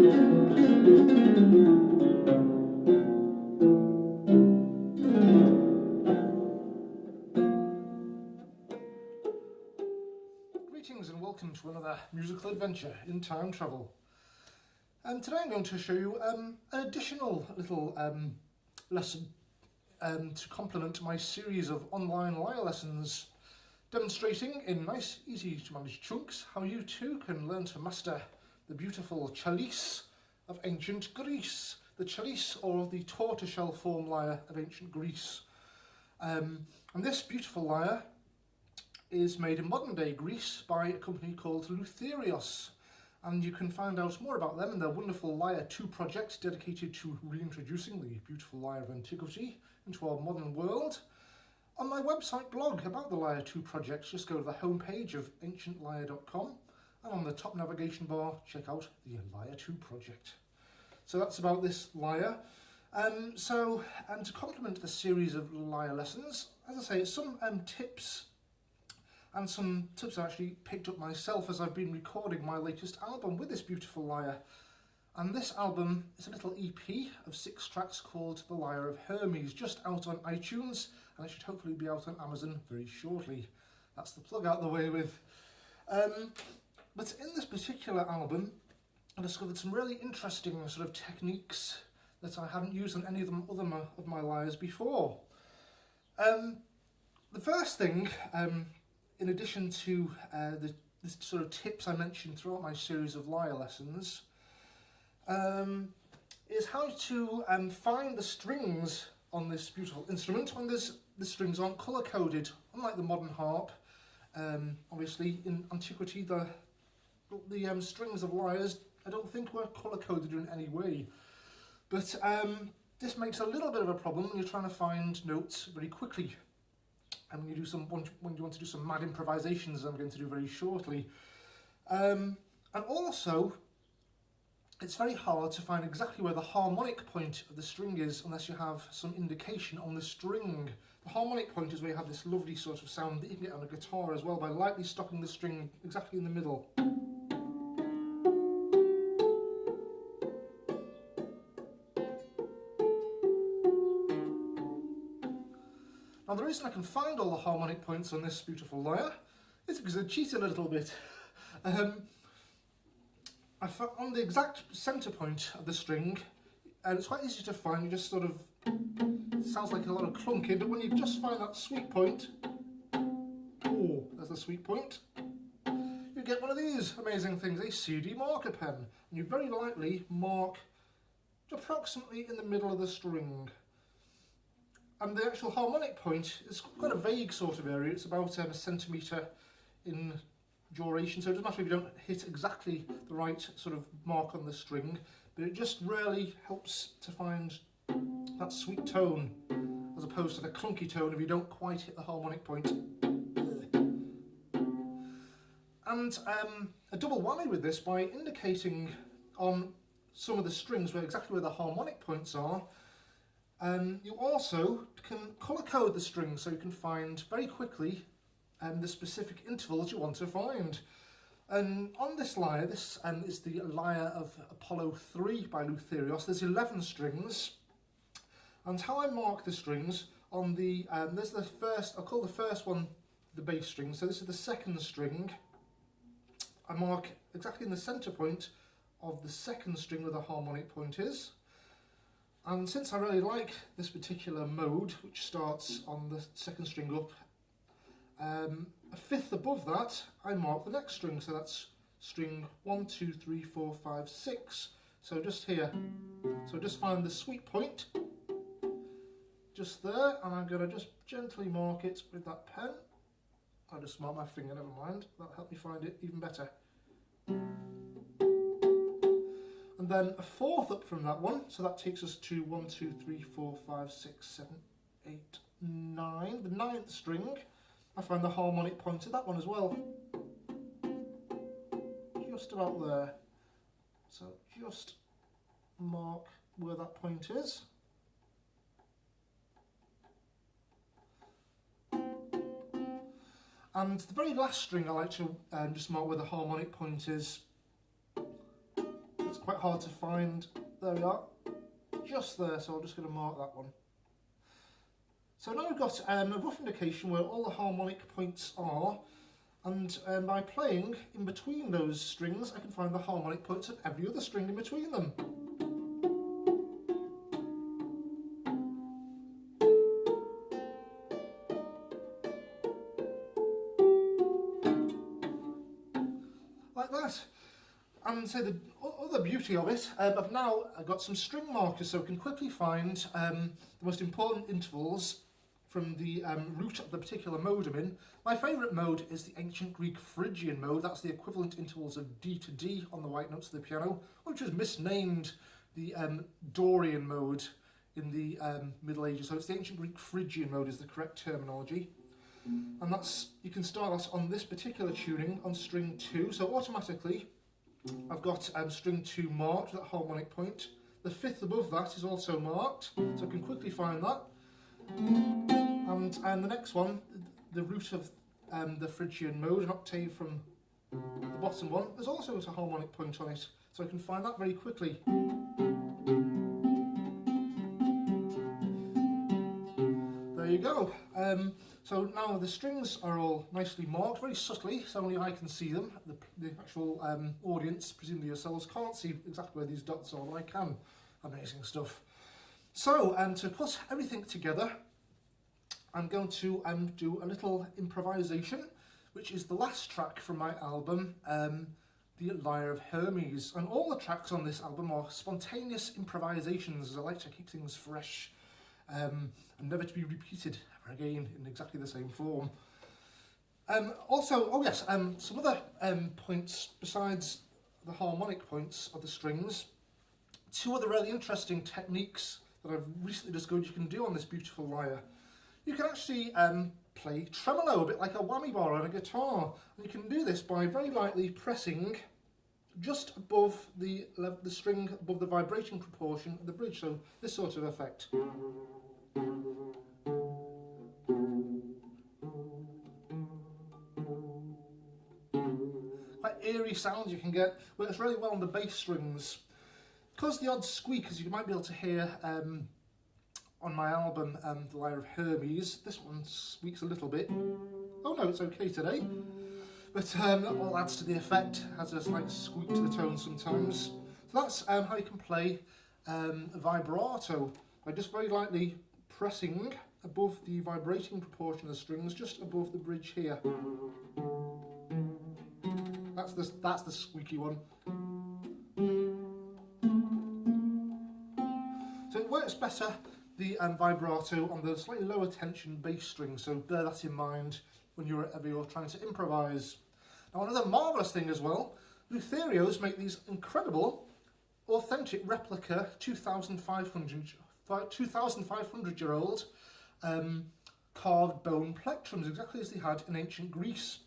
Greetings and welcome to another musical adventure in time travel. Today I'm going to show you an additional little lesson to complement my series of online lyre lessons, demonstrating in nice, easy to manage chunks how you too can learn to master the beautiful Chelys of ancient Greece, the Chelys, or the tortoiseshell form lyre of ancient Greece. And this beautiful lyre is made in modern day Greece by a company called Luthieros, and you can find out more about them and their wonderful Lyre 2 project dedicated to reintroducing the beautiful lyre of antiquity into our modern world on my website blog about the Lyre 2 project. Just go to the homepage of ancientlyre.com and on the top navigation bar check out the Lyre 2 project. So that's about this lyre. And to complement the series of lyre lessons, as I say, some tips and some tips I actually picked up myself as I've been recording my latest album with this beautiful lyre. And this album is a little EP of 6 tracks called The Lyre of Hermes, just out on iTunes, and it should hopefully be out on Amazon very shortly. That's the plug out the way with. But in this particular album, I discovered some really interesting sort of techniques that I haven't used on any of them other of my lyres before. The first thing, in addition to the sort of tips I mentioned throughout my series of lyre lessons, is how to find the strings on this beautiful instrument when the strings aren't colour coded, unlike the modern harp. Obviously, in antiquity, the strings of lyres I don't think were colour coded in any way, but this makes a little bit of a problem when you're trying to find notes very quickly. And when you want to do some mad improvisations, I'm going to do very shortly. And also, it's very hard to find exactly where the harmonic point of the string is unless you have some indication on the string. The harmonic point is where you have this lovely sort of sound that you can get on a guitar as well by lightly stopping the string exactly in the middle. Now the reason I can find all the harmonic points on this beautiful lyre is because I cheated a little bit. I found on the exact centre point of the string, and it's quite easy to find, you just sort of, it sounds like a lot of clunking, but when you just find that sweet point, oh, there's the sweet point, you get one of these amazing things, a CD marker pen, and you very lightly mark approximately in the middle of the string. And the actual harmonic point is quite a vague sort of area. It's about a centimetre in duration, so it doesn't matter if you don't hit exactly the right sort of mark on the string, but it just really helps to find that sweet tone as opposed to the clunky tone if you don't quite hit the harmonic point. And a double whammy with this, by indicating on some of the strings exactly where the harmonic points are, you also can colour code the strings so you can find very quickly the specific intervals you want to find. And on this lyre, this is the Lyre of Apollo III by Luthieros. There's 11 strings, and how I mark the strings on the, there's the first, I'll call the first one the bass string, so this is the second string. I mark exactly in the centre point of the second string where the harmonic point is. And since I really like this particular mode, which starts on the second string up, a fifth above that, I mark the next string, so that's string 1, 2, 3, 4, 5, 6. So just here, so just find the sweet point, just there, and I'm going to just gently mark it with that pen. I'll just mark my finger, never mind, that'll help me find it even better. And then a fourth up from that one, so that takes us to 1, 2, 3, 4, 5, 6, 7, 8, 9. The ninth string, I find the harmonic point of that one as well. Just about there. So just mark where that point is. And the very last string I like to just mark where the harmonic point is. It's quite hard to find. There we are, just there, so I'm just going to mark that one. So now we've got a rough indication where all the harmonic points are, and by playing in between those strings I can find the harmonic points of every other string in between them. Like that. And so the other beauty of it, I've now got some string markers so I can quickly find the most important intervals from the root of the particular mode I'm in. My favourite mode is the ancient Greek Phrygian mode. That's the equivalent intervals of D to D on the white notes of the piano, which was misnamed the Dorian mode in the Middle Ages. So it's the ancient Greek Phrygian mode is the correct terminology. And that's, you can start that on this particular tuning on string 2. So automatically I've got string 2 marked, that harmonic point. The 5th above that is also marked, so I can quickly find that. And the next one, the root of the Phrygian mode, an octave from the bottom one, there's also a harmonic point on it, so I can find that very quickly. There you go. So now the strings are all nicely marked, very subtly, so only I can see them. The actual audience, presumably yourselves, can't see exactly where these dots are, but I can. Amazing stuff. So to put everything together, I'm going to do a little improvisation, which is the last track from my album, the Lyre of Hermes. And all the tracks on this album are spontaneous improvisations, as I like to keep things fresh and never to be repeated ever again in exactly the same form. Also, oh yes, some other points besides the harmonic points of the strings. Two other really interesting techniques that I've recently discovered you can do on this beautiful lyre. You can actually play tremolo, a bit like a whammy bar on a guitar. And you can do this by very lightly pressing just above the string, above the vibrating proportion of the bridge, so this sort of effect. Quite eerie sound you can get, works really well on the bass strings. Because the odd squeak, as you might be able to hear on my album, The Lyre of Hermes, this one squeaks a little bit. Oh no, it's okay today. But that all adds to the effect, has a slight squeak to the tone sometimes. So that's how you can play vibrato, by just very lightly pressing above the vibrating proportion of the strings, just above the bridge here. That's the squeaky one. So it works better, the vibrato, on the slightly lower tension bass string, so bear that in mind whenever you're trying to improvise. Now another marvellous thing as well, Luthieros make these incredible, authentic replica 2,500-year-old carved bone plectrums, exactly as they had in ancient Greece.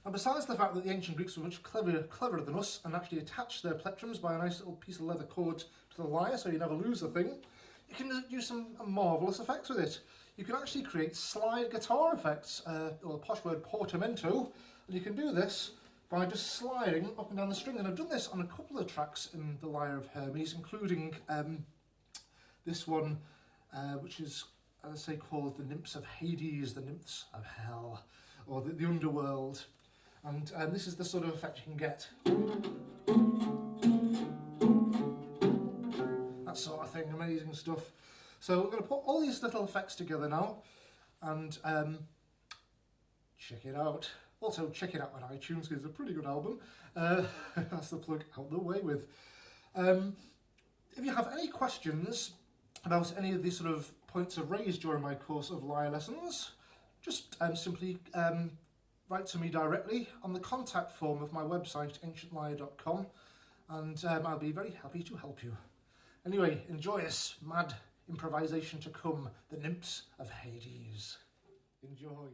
Now besides the fact that the ancient Greeks were much cleverer than us and actually attached their plectrums by a nice little piece of leather cord to the lyre so you never lose the thing, you can do some marvellous effects with it. You can actually create slide guitar effects, or the posh word portamento, and you can do this by just sliding up and down the string. And I've done this on a couple of tracks in the Lyre of Hermes, including this one, which is, as I say, called the Nymphs of Hades, the Nymphs of Hell, or the underworld. And this is the sort of effect you can get. That sort of thing, amazing stuff. So we're going to put all these little effects together now and check it out. Also check it out on iTunes, because it's a pretty good album. That's the plug out the way with. If you have any questions about any of these sort of points I've raised during my course of lyre lessons, just simply write to me directly on the contact form of my website, ancientlyre.com, and I'll be very happy to help you. Anyway, enjoy this mad improvisation to come, the Nymphs of Hades. Enjoy.